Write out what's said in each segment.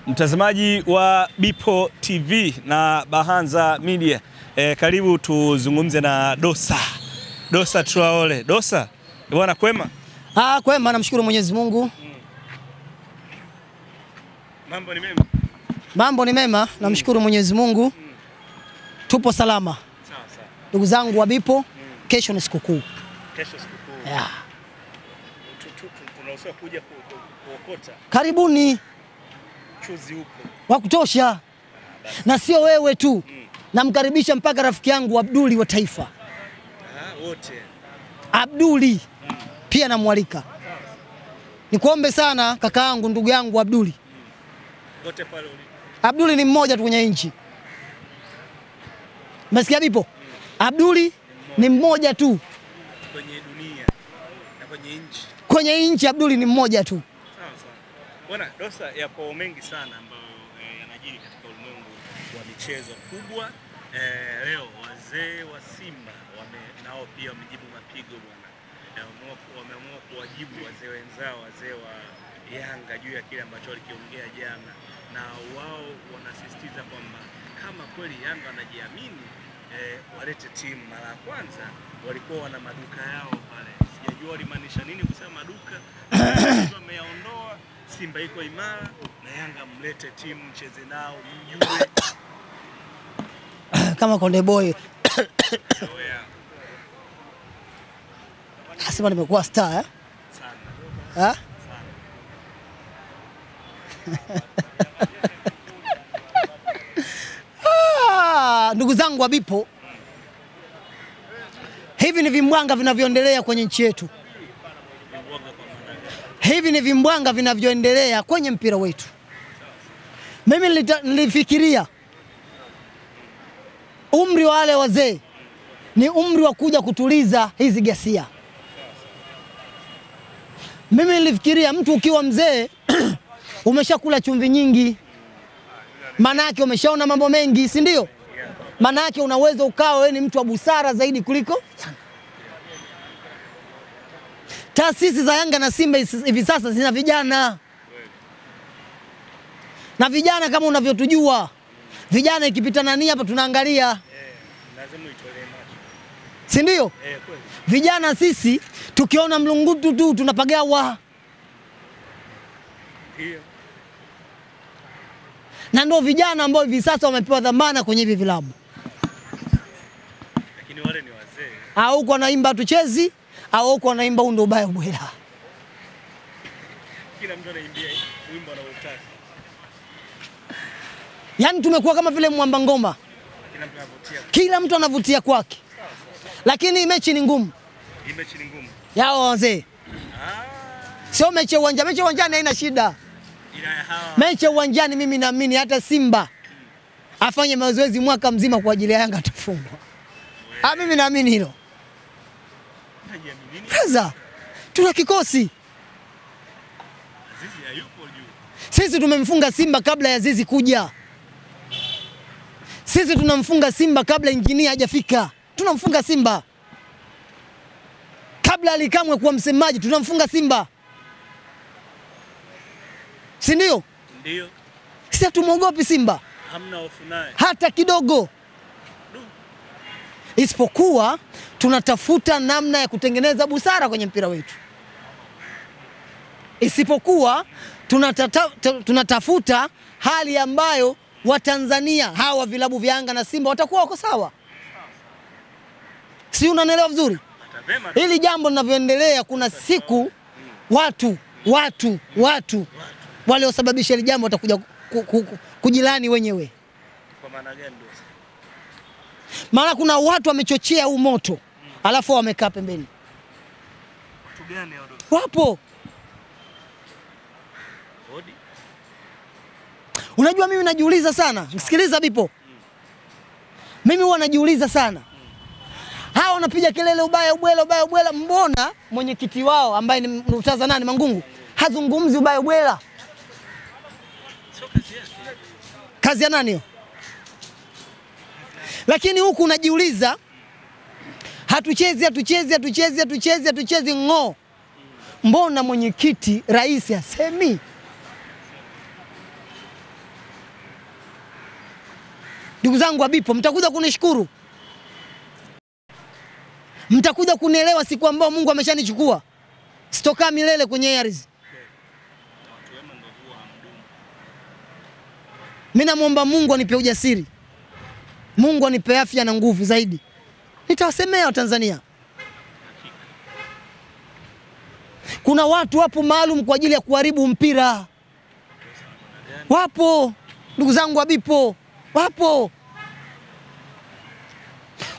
Mtazamaji wa Bipo TV na Bahanza Media, karibu tuzungumze na Dosa Traore. Dosa, bwana kwema? Kwema, namshukuru Mwenyezi Mungu. Mambo ni mema? Mambo ni mema, namshukuru Mwenyezi Mungu. Tupo salama. Sawa. Ndugu zangu wa Bipo, kesho ni sikukuu. Kesho sikukuu. Yeah. Tunaruhusiwa kuja kuokota. Karibuni. Chuzi huko. Wa kutosha. Na sio wewe tu. Namkaribisha mpaka rafiki yangu Abduli wa Taifa. Wote. Abduli. Pia namwalika. Nikuombe sana kaka yangu, ndugu yangu Abduli. Wote pale ulipo. Abduli ni mmoja tu kwenye nchi. Umesikia Bipo? Abduli ni mmoja tu Kwenye dunia na kwenye nchi. kwenye nchi. Abduli ni mmoja tu. Sawa. Bwana Dosa, yapo mengi sana ambayo yanajiri katika ulimwengu wa michezo kubwa. Leo wazee wa Simba nao pia wamejibu mapigo bwana. Wameamua kuwajibu wazee wenzao, wazee wa Yanga juu ya kile ambacho walikiongea jana, na wao wanasisitiza kwamba kama kweli Yanga wanajiamini, walete timu. Mara ya kwanza walikuwa wana maduka yao pale, sijajua walimaanisha nini kusema maduka. Wameyaondoa, Simba iko imara na Yanga mlete timu mcheze nao mjue. Kama Konde Boy. Asema nimekuwa star Sana. Ndugu zangu wa Bipo, hivi ni vimbwanga vinavyoendelea kwenye nchi yetu. Hivi ni vimbwanga vinavyoendelea kwenye mpira wetu. Mimi nilifikiria umri wa wale wazee ni umri wa kuja kutuliza hizi ghasia. Mimi nilifikiria mtu ukiwa mzee umeshakula chumvi nyingi, manake umeshaona mambo mengi, si ndio? Manake unaweza ukawa wewe ni mtu wa busara zaidi kuliko. Taasisi za Yanga na Simba hivi sasa zina vijana. Na vijana kama unavyotujua, vijana ikipita nani hapa tunaangalia. Lazima uitolee macho. Si ndio? Kweli. Vijana sisi tukiona mlungutu tu tunapagawa. Hiyo. Na ndio vijana ambao hivi sasa wamepewa dhamana kwenye hivi vilabu. Lakini wale ni wazee. Au huko wanaimba tuchezi, au huko wanaimba undo ubaya bwela. Kila mtu anaimbia wimbo anaotaka. Yaani tumekuwa kama vile mwamba ngoma. Kila mtu anavutia kwake. Lakini mechi ni ngumu. Hii mechi ni ngumu. Yao wazee. Sio mechi uwanjani, mechi uwanjani haina shida. Mechi uwanjani mimi naamini hata Simba afanye mazoezi mwaka mzima kwa ajili ya Yanga atafungwa. Mimi naamini hilo. Kaza. Tuna kikosi. Azizi hayupo juu. Sisi tumemfunga Simba kabla ya Azizi kuja. Sisi tunamfunga Simba kabla injinia hajafika. Tunamfunga Simba. Kabla Alikamwe kuwa msemaji tunamfunga Simba. Si ndio? Ndio. Sisi tumuogopi Simba. Hamna hofu naye. Hata kidogo. Isipokuwa tunatafuta namna ya kutengeneza busara kwenye mpira wetu. Isipokuwa tunatafuta hali ambayo Watanzania hawa vilabu vya Yanga na Simba watakuwa wako sawa. Si unanielewa vizuri? Hili jambo linavyoendelea kuna siku watu waliosababisha hili jambo watakuja kujilani wenyewe. Kwa maana gani ndio? Maana kuna watu wamechochea huu moto, alafu wamekaa pembeni. Watu gani hao? Wapo. Hodi. Unajua mimi najiuliza sana. Sikiliza Bipo. Mimi huwa najiuliza sana. Hao wanapiga kelele ubaya ubwela, mbona mwenyekiti wao ambaye ni mtaza nani Mangungu hazungumzi ubaya ubwela? Sio kazi yake. Kazi ya nani hiyo? Lakini huku unajiuliza hatuchezi ngo. Mbona mwenyekiti rais asemi? Ndugu zangu wabipo, mtakuja kunishukuru. Mtakuja kunielewa siku ambao Mungu ameshanichukua. Sitokaa milele kwenye ardhi. Mimi namuomba Mungu anipe ujasiri. Mungu anipe afya na nguvu zaidi. Nitawasemea Watanzania. Kuna watu wapo maalum kwa ajili ya kuharibu mpira. Wapo, ndugu zangu wabipo, wapo.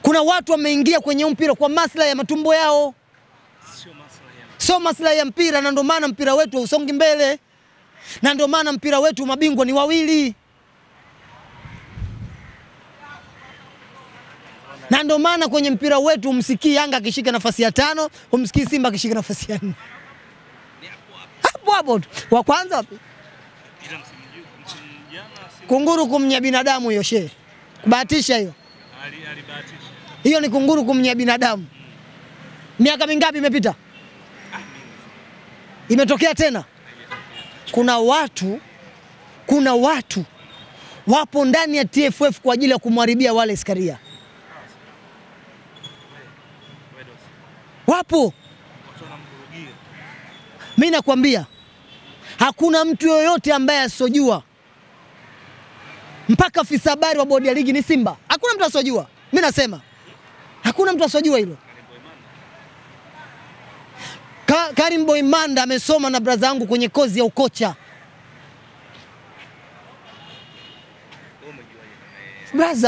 Kuna watu wameingia kwenye mpira kwa maslahi ya matumbo yao. Sio maslahi ya mpira, na ndio maana mpira wetu usongi mbele. Na ndio maana mpira wetu mabingwa ni wawili. Na ndio maana kwenye mpira wetu umsikii Yanga akishika nafasi ya 5, umsikii Simba akishika nafasi ya 4. Hapo wa kwanza wapi? Kunguru kumnya binadamu hiyo shehe. Kubahatisha hiyo. Alibahatisha. Hiyo ni kunguru kumnya binadamu. Miaka mingapi imepita? Imetokea tena. Kuna watu wapo ndani ya TFF kwa ajili ya kumharibia wale Skaria. Wapo. Mimi nakwambia hakuna mtu yoyote ambaye asojua. Mpaka afisa habari wa bodi ya ligi ni Simba. Hakuna mtu asojua. Mimi nasema hakuna mtu asojua hilo. Karim Boimanda amesoma na brother yangu kwenye kozi ya ukocha.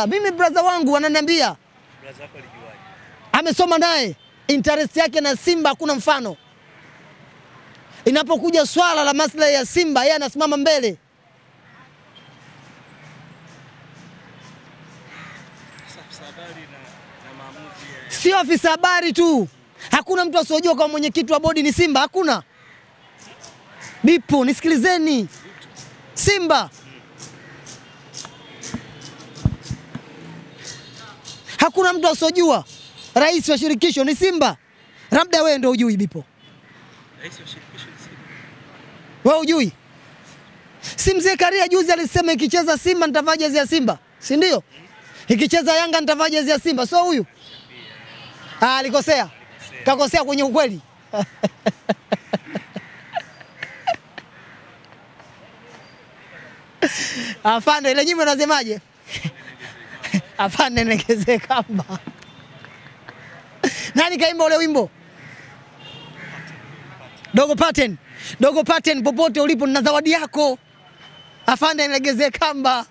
Mimi brother wangu wananiambia. Brother wako alijuaje? Amesoma naye. Interest yake na Simba hakuna mfano. Inapokuja swala la maslahi ya Simba, yeye anasimama mbele. Sio afisa habari tu. Hakuna mtu asiyojua kama mwenyekiti wa bodi ni Simba, hakuna. Bipo, nisikilizeni. Simba. Hakuna mtu asiyojua rais wa shirikisho ni Simba. Labda wewe ndio hujui Bipo. Rais wa shirikisho ni Simba. Wewe hujui? Si mzee Karia juzi alisema ikicheza Simba nitavaa jezi ya Simba, si ndio? Ikicheza Yanga nitavaa jezi ya Simba, sio huyu? Alikosea. Kakosea kwenye ukweli. Afande, ile nyimbo unasemaje? Afande negeze kamba. Nani kaimba ule wimbo? Dogo Pattern. Dogo Pattern, popote ulipo na zawadi yako. Afande negeze kamba.